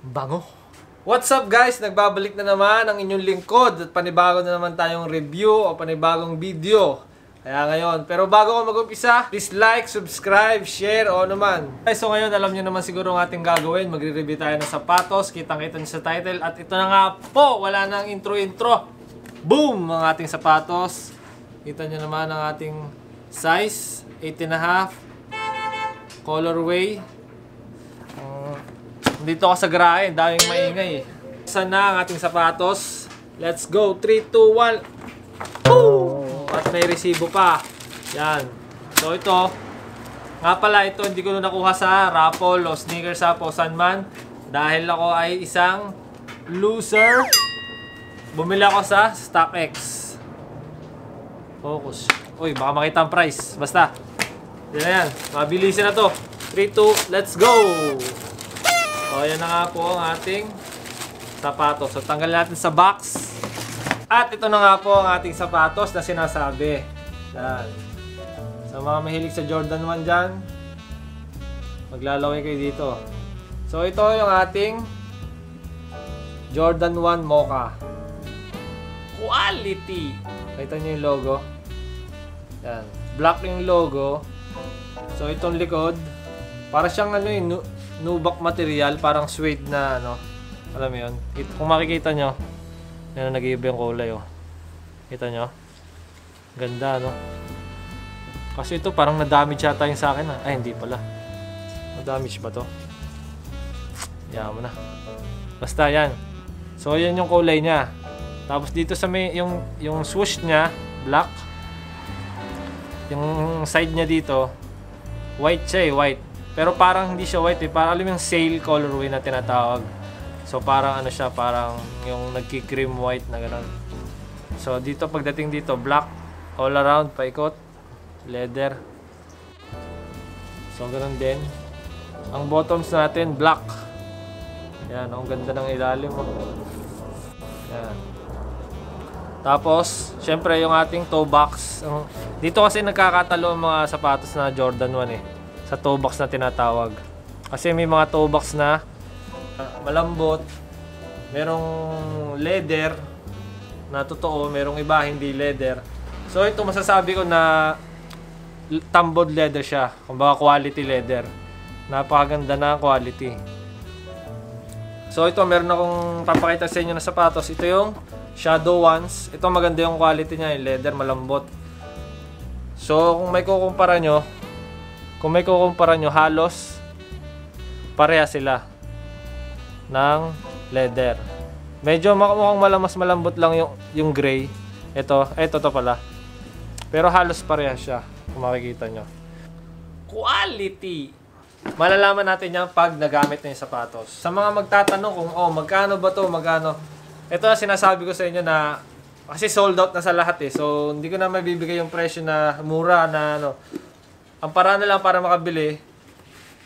Bango. What's up guys? Nagbabalik na naman ang inyong lingkod at panibago na naman tayong review o panibagong video. Kaya ngayon, pero bago ko mag-umpisa, please like, subscribe, share o naman. So ngayon, alam nyo naman siguro ang ating gagawin. Magre-review tayo ng sapatos. Kitang-kita nyo sa title. At ito na nga po, wala nang intro-intro. Boom! Ang ating sapatos. Kita nyo naman ang ating size, 8.5. Colorway. Dito ako sa garahe, daming maingay eh. Saan na ang ating sapatos? Let's go! 3, 2, 1. Boom! At may resibo pa. Yan. So ito, nga pala ito hindi ko nakuha sa raffle o sneakers up o saan man. Dahil ako ay isang loser. Bumili ako sa StockX. Focus. Uy, baka makita ang price. Basta. Yan na yan. Mabilisin na to. 3, 2, let's go! O, yan na nga po ang ating sapatos. So, tanggalin natin sa box. At ito na nga po ang ating sapatos na sinasabi. Yan. Sa mga mahilig sa Jordan 1 dyan, maglalaway kayo dito. So, ito yung ating Jordan 1 Mocha. Quality! Kita nyo yung logo. Yan. Black yung logo. So, itong likod, para siyang ano yung nubuck material, parang suede na ano. Alam mo yun? Kung makikita nyo, yan nag-iiba yung kulay oh. Kita nyo? Ganda no? Kasi ito parang na-damage yata yung sa akin ah. Ay hindi pala. Na-damage ba to? Yan mo na. Basta yan. So yan yung kulay niya. Tapos dito sa may yung swoosh niya, black. Yung side niya dito, white siya eh, white. Pero parang hindi siya white eh. Parang alam yung sail colorway na tinatawag. So parang ano siya, parang yung nagki-cream white na gano'n. So dito pagdating dito, black all around, paikot, leather. So gano'n din. Ang bottoms natin, black. Yan, ang ganda ng ilalim mo. Yan. Tapos, syempre yung ating toe box. Dito kasi nagkakatalo ang mga sapatos na Jordan 1 eh. Sa toe box na tinatawag. Kasi may mga toe box na malambot, merong leather na totoo, merong iba hindi leather. So ito masasabi ko na tambod leather siya, kumbaga quality leather. Napakaganda na quality. So ito meron akong papakita sa inyo na sapatos. Ito yung Shadow ones. Ito maganda yung quality niya, yung leather malambot. So kung may kukumpara nyo, halos pareha sila ng leather. Medyo mukhang mas malambot lang yung gray. Ito to pala. Pero halos pareha siya kung makikita nyo. Quality! Malalaman natin yan pag nagamit na yung sapatos. Sa mga magtatanong kung magkano ba to, magkano. Ito na sinasabi ko sa inyo na kasi sold out na sa lahat eh. So hindi ko na mabibigay yung presyo na mura na ano. Ang paraan na lang para makabili,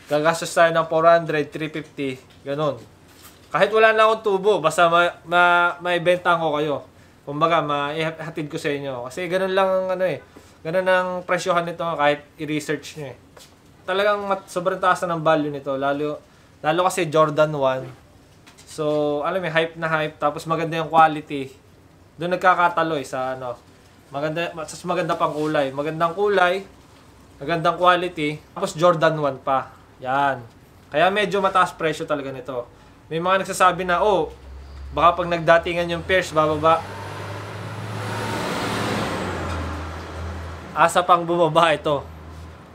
gagastos tayo ng 400, 350, ganun. Kahit wala na akong tubo, basta maibenta ko kayo. Kumbaga, maihatid ko sa inyo. Kasi ganun lang ang ano eh. Ganun ang presyohan nito kahit i-research nyo eh. Talagang sobrang taas na ng value nito. Lalo kasi Jordan 1. So, alam mo, hype na hype. Tapos maganda yung quality. Doon nagkakatalo eh sa ano. Maganda pang kulay. Magandang kulay. Magandang quality. Tapos Jordan 1 pa. Yan. Kaya medyo mataas presyo talaga nito. May mga nagsasabi na, baka pag nagdatingan yung pairs, bababa. Asa pang bumaba ito.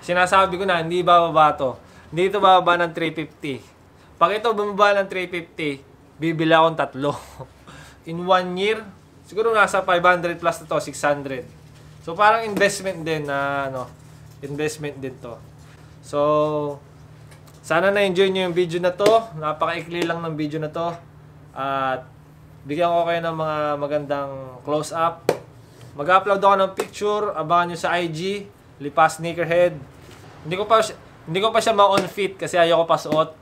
Sinasabi ko na, hindi bababa to. Hindi ito bababa ng 350. Pag ito bumaba ng 350, bibili akong 3. In 1 year, siguro nasa 500 plus na to, 600. So parang investment din na, investment din to. So, sana na-enjoy nyo yung video na to. Napaka-ikli lang ng video na to. At bigyan ko kayo ng mga magandang close-up. Mag-upload ako ng picture. Abangan nyo sa IG. Lipas Sneakerhead. Hindi ko pa siya ma-on fit kasi ayoko pa suot.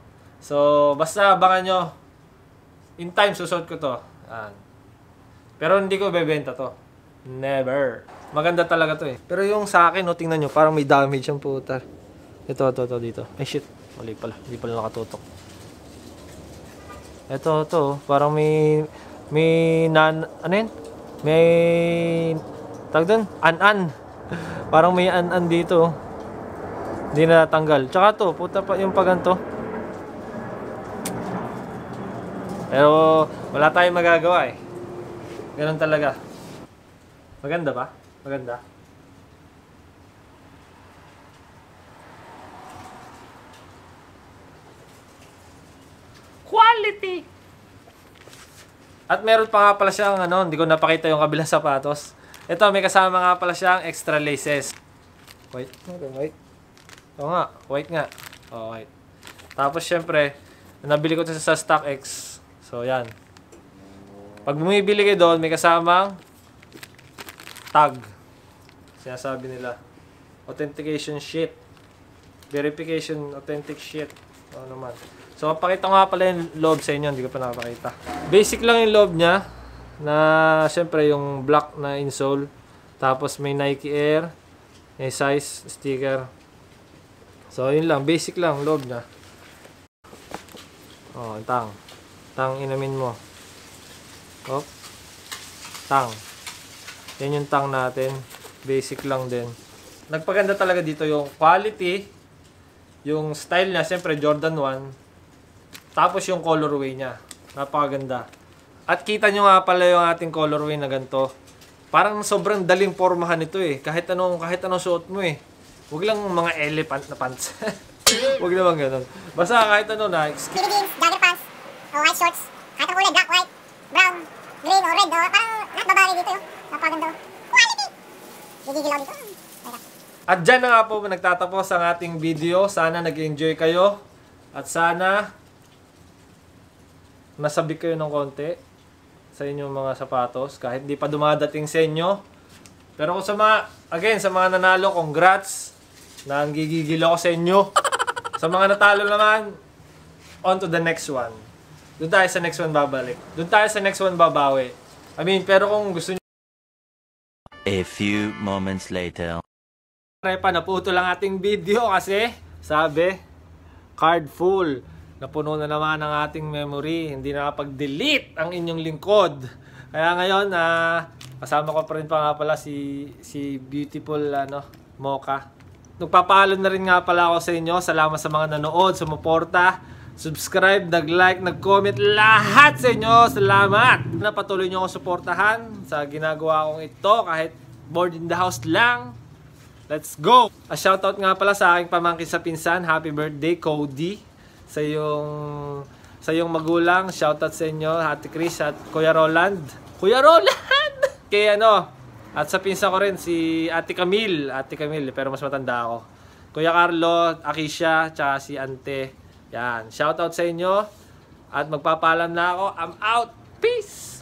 So, basta abangan nyo. In time, susuot ko to. Pero hindi ko bebenta to. Never. Maganda talaga to eh. Pero yung sa akin, tingnan nyo. Parang may damage yung puta. Ito, dito. Ay shit. Mali pala. Hindi pala nakatutok. Ito, parang ano yun? May, tawag dun, an-an. Parang may an-an dito. Hindi na natanggal. Tsaka to, puta pa yung paganto. Pero, wala tayong magagawa eh. Ganun talaga. Maganda ba? Maganda. Quality! At meron pa nga pala siyang hindi ko napakita yung kabilang sapatos. Ito, may kasama nga pala siyang extra laces. White. Oo nga, white nga. Oh, white. Tapos syempre, nabili ko ito sa StockX. So, yan. Pag bumibili kayo doon, may kasamang tag. Sinasabi nila. Authentication sheet. Verification, authentic sheet. Ano naman. So, pakita nga pala yung loob sa inyo. Hindi ko pa nakapakita. Basic lang yung loob niya. Na, syempre, yung black na insole. Tapos, may Nike Air. May size, sticker. So, yun lang. Basic lang loob niya. Oh, tang. Tang inamin mo. Oh. Tang. Yan yung tang natin. Basic lang din. Nagpaganda talaga dito yung quality. Yung style niya, syempre, Jordan 1. Tapos yung colorway niya. Napakaganda. At kita nyo nga pala yung ating colorway na ganito. Parang sobrang daling pormahan ito eh. Kahit anong suot mo eh. Huwag lang mga elephant na pants. Huwag naman ganun. Basta kahit ano na. Skinny jeans, jogger pants, o white shorts. Kahit ang kulay, black, white, brown, green, o red. Parang lahat babae dito yun. Napakaganda. Quality! Gigigil ako dito. At dyan na nga po nagtatapos ang ating video. Sana nag-enjoy kayo. At sana nasabik kayo ng konti sa inyong mga sapatos kahit di pa dumadating sa inyo. Pero kung sa mga nanalo, congrats. Nanggigigil ako sa inyo. Sa mga natalo naman, on to the next one. Doon tayo sa next one babalik. Doon tayo sa next one babawi. Pero kung gusto nyo A few moments later. naputo lang ating video kasi sabi, card full. Napuno na naman ang ating memory. Hindi nakapag-delete ang inyong lingkod. Kaya ngayon, kasama ko pa rin pa nga pala si beautiful Mocha. Nagpapaalam na rin nga pala ako sa inyo. Salamat sa mga nanood, sumuporta, subscribe, nag-like, nag-comment. Lahat sa inyo, salamat! Patuloy nyo akong suportahan sa ginagawa kong ito kahit bored in the house lang. Let's go! A shoutout nga pala sa aking pamangkin sa pinsan. Happy birthday, Cody. Sa iyong magulang, shoutout sa inyo, Ate Chris at Kuya Roland. Kuya Roland! Kaya at sa pinsan ko rin, si Ate Camille, pero mas matanda ako. Kuya Carlo, Akisha, tsaka si Ante. Yan, shoutout sa inyo. At magpapaalam na ako. I'm out! Peace!